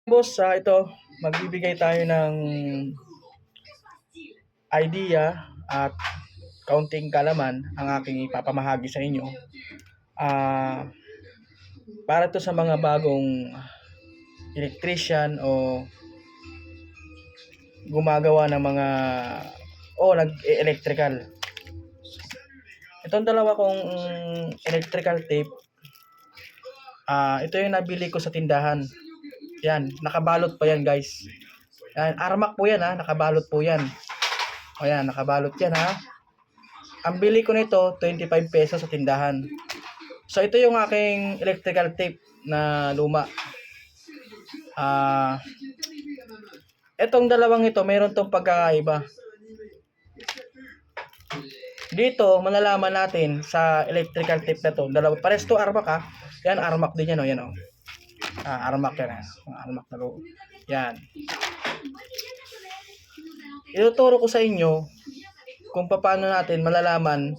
Boss, ito, magbibigay tayo ng idea at kaunting kalaman ang aking ipapamahagi sa inyo. Para to sa mga bagong electrician o gumagawa ng mga nag-electrical. Itong dalawa kong electrical tape, ito yung nabili ko sa tindahan. Yan, nakabalot pa yan guys. Yan, Armac po yan nakabalot po yan. O yan, nakabalot yan Ang bili ko nito, 25 pesos sa tindahan. So ito yung aking electrical tape na luma. Itong dalawang ito, mayroon tong pagkakaiba. Dito, malalaman natin sa electrical tape na to. Dalawa, pares to Armac Yan, Armac din yan yan Armac yan Armac na loob. Yan. Ituturo ko sa inyo kung paano natin malalaman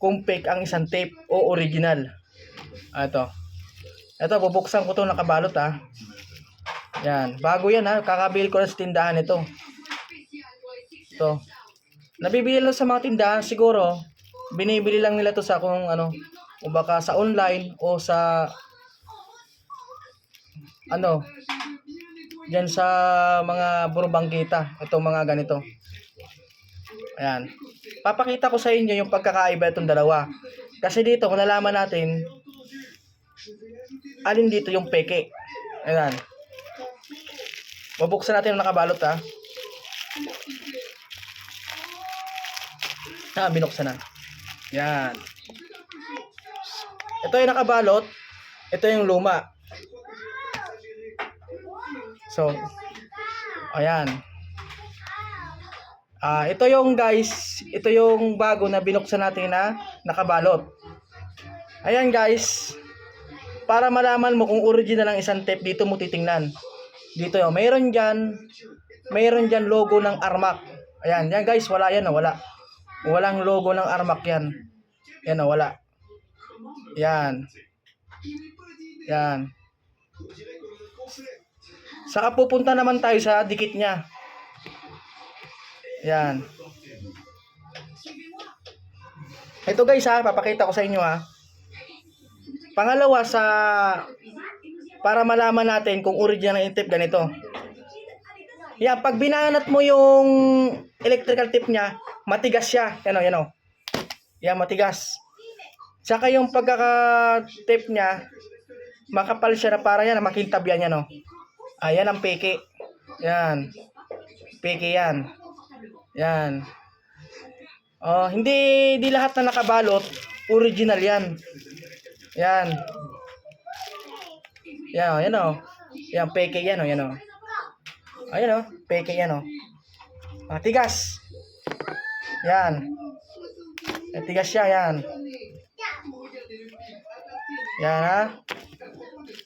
kung fake ang isang tape o original. Ito, bubuksan ko to, nakabalot Yan, bago yan kakabili ko na sa tindahan ito. Ito. Nabibili lang sa mga tindahan siguro. Binibili lang nila to sa kung o baka sa online o sa diyan sa mga burubangkita, itong mga ganito. Ayan. Papakita ko sa inyo yung pagkakaiba itong dalawa. Kasi dito, malalaman natin alin dito yung peke. Ayan. Bubuksan natin yung nakabalot binuksan na. Yan. Ito yung nakabalot. Ito yung luma. So, ayan. Ito yung guys, ito yung bago na binuksan natin na nakabalot. Ayan guys. Para malaman mo kung original ang isang tape, dito mo titingnan. Dito yung mayroon diyan logo ng Armac. Ayan, yan guys, wala yan wala. Walang logo ng Armac yan. Yan wala. Yan. Yan. Saka pupunta naman tayo sa dikit niya. Yan. Ito guys papakita ko sa inyo Pangalawa para malaman natin kung original ang tape ganito. Yan, pag binanat mo yung electrical tape niya, matigas siya. Yan Yan, matigas. Saka yung pagkaka-tape niya, makapal siya na para yan, makintab yan Ayan ang peke. Yan. Peke yan. Yan. Hindi lahat na nakabalot, original yan. Yan. Yan, Yan, peke yan yan Ayan peke yan Matigas. Yan. Matigas siya yan. Yan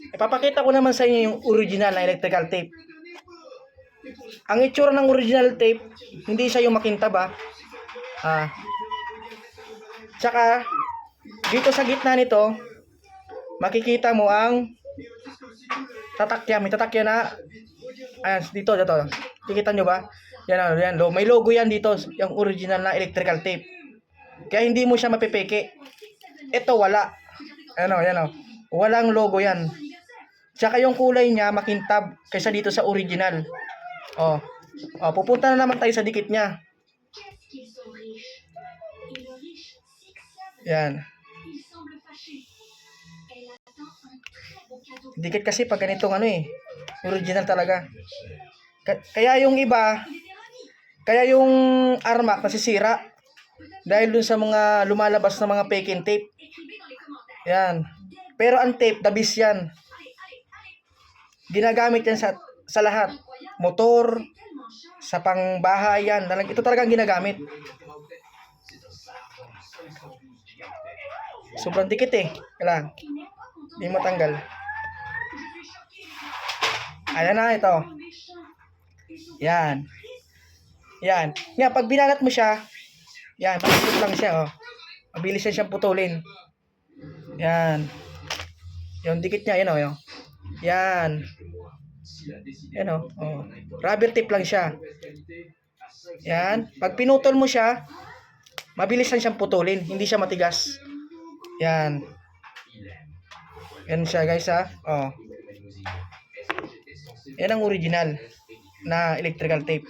Ipapakita ko naman sa inyo yung original na electrical tape. Ang itsura ng original tape, hindi siya yung makintab Tsaka dito sa gitna nito, makikita mo ang tatakya. May tatakya na ayan, dito. Kikita nyo ba? Yan may logo yan dito, yung original na electrical tape. Kaya hindi mo siya mapipeke. Ito wala. Walang logo yan. Tsaka yung kulay niya makintab kaysa dito sa original. Pupunta na naman tayo sa dikit niya. Yan. Dikit kasi pag ganitong original talaga. Kaya yung iba, yung Armac nasisira dahil dun sa mga lumalabas na mga fake tape. Yan. Pero ang tape, the best yan. Ginagamit yan sa lahat. Motor, sa pangbahay yan. Ito talagang ginagamit. Sobrang dikit Kailangan. Hindi matanggal. Ayan ito. Yan. Yan. Nga, pag binalat mo siya, yan, pakikot lang siya mabilis siyang putulin. Yan. Yung dikit niya, Yan. Yan o. Oh. Rubber tape lang siya. Yan. Pag pinutol mo siya, mabilis lang siyang putulin. Hindi siya matigas. Yan. Yan siya guys ha. Oh. Yan ang original na electrical tape.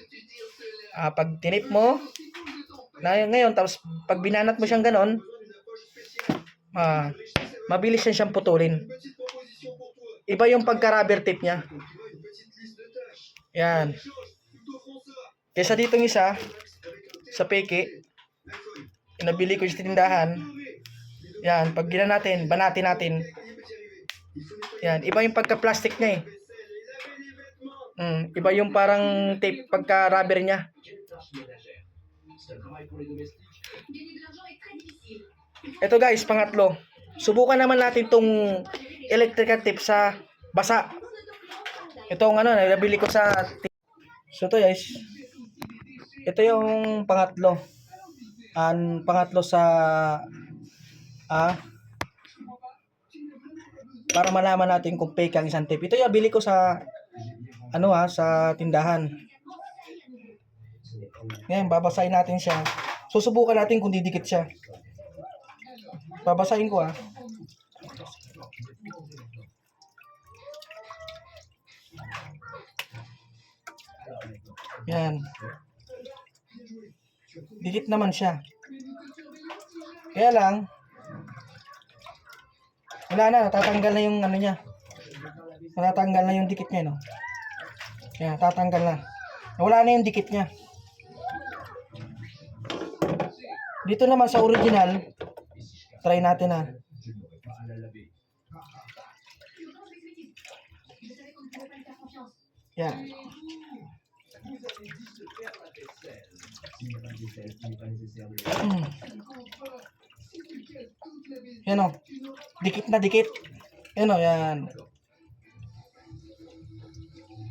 Pag tinip mo, na ngayon, tapos pag binanat mo siyang ganon, mabilis yan siyang putulin. Iba yung pagka-rubber tape niya. Yan. Kesa ditong isa, sa peke, nabili ko sa tindahan. Yan, pag gina natin, banatin natin. Yan, iba yung pagka-plastic niya eh. Iba yung parang tape pagka-rubber niya. Ito guys, pangatlo. Subukan naman natin tong electrical tape sa basa. Itong nabili ko sa... So to guys, ito yung pangatlo. Pangatlo sa... para malaman natin kung fake ang isang tape. Ito yung bili ko sa... sa tindahan. Ngayon, babasahin natin siya. Susubukan natin kung didikit siya. Babasahin ko Yan. Dikit naman siya. Kaya lang, wala na, natatanggal na yung niya. Natatanggal na yung dikit niya, no? Yan, tatanggal na. Wala na yung dikit niya. Dito naman sa original, try natin Yan. Yan o. Dikit na dikit. Yan o, yan.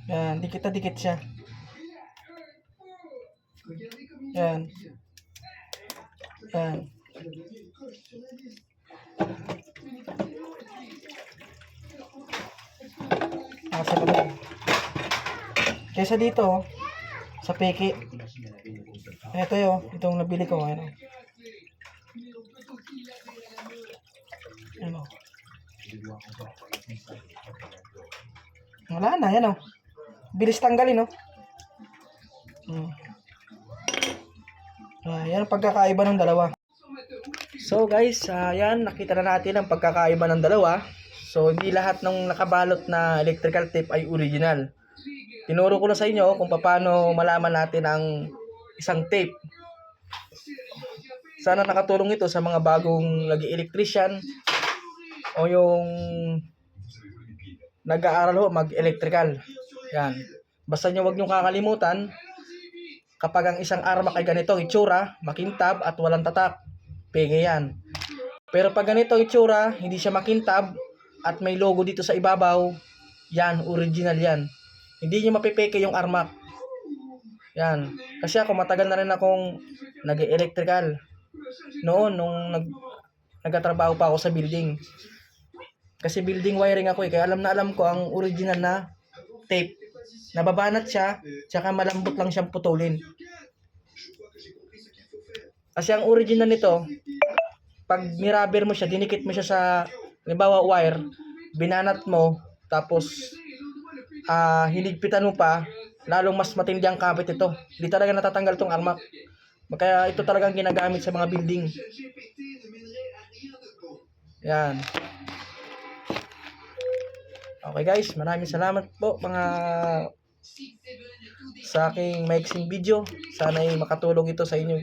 Yan, dikit na dikit siya. Yan. Yan. Sa loob. Kesa dito, sa peke. Ito itong nabili ko. Ayan o. Wala na, yan o. Bilis tanggalin, no? Yan ang pagkakaiba ng dalawa. So guys, yan, nakita na natin ang pagkakaiba ng dalawa. So hindi lahat ng nakabalot na electrical tape ay original. Tinuro ko na sa inyo kung paano malaman natin ang isang tape. Sana nakatulong ito sa mga bagong nag-electrician o yung nag-aaral mag-electrical. Yan. Basta wag nyo kakalimutan, kapag ang isang arma ay ganito itsura, makintab at walang tatak, pege yan. Pero pag ganito itsura, hindi siya makintab at may logo dito sa ibabaw, yan, original yan. Hindi nyo mapipeke yung armak. Yan. Kasi ako matagal na rin akong nag-electrical. Noon, nung nagtatrabaho pa ako sa building. Kasi building wiring ako kaya alam na alam ko ang original na tape. Nababanat siya, tsaka malambot lang siyang putulin. Kasi ang original nito, pag nirubber mo siya, dinikit mo siya sa, halimbawa wire, binanat mo, tapos hinigpitan mo pa, lalong mas matindi ang kapit ito. Hindi talaga natatanggal tong armak. Kaya ito talagang ginagamit sa mga building. Yan. Okay guys, maraming salamat po sa aking maiksing video. Sana ay makatulong ito sa inyo.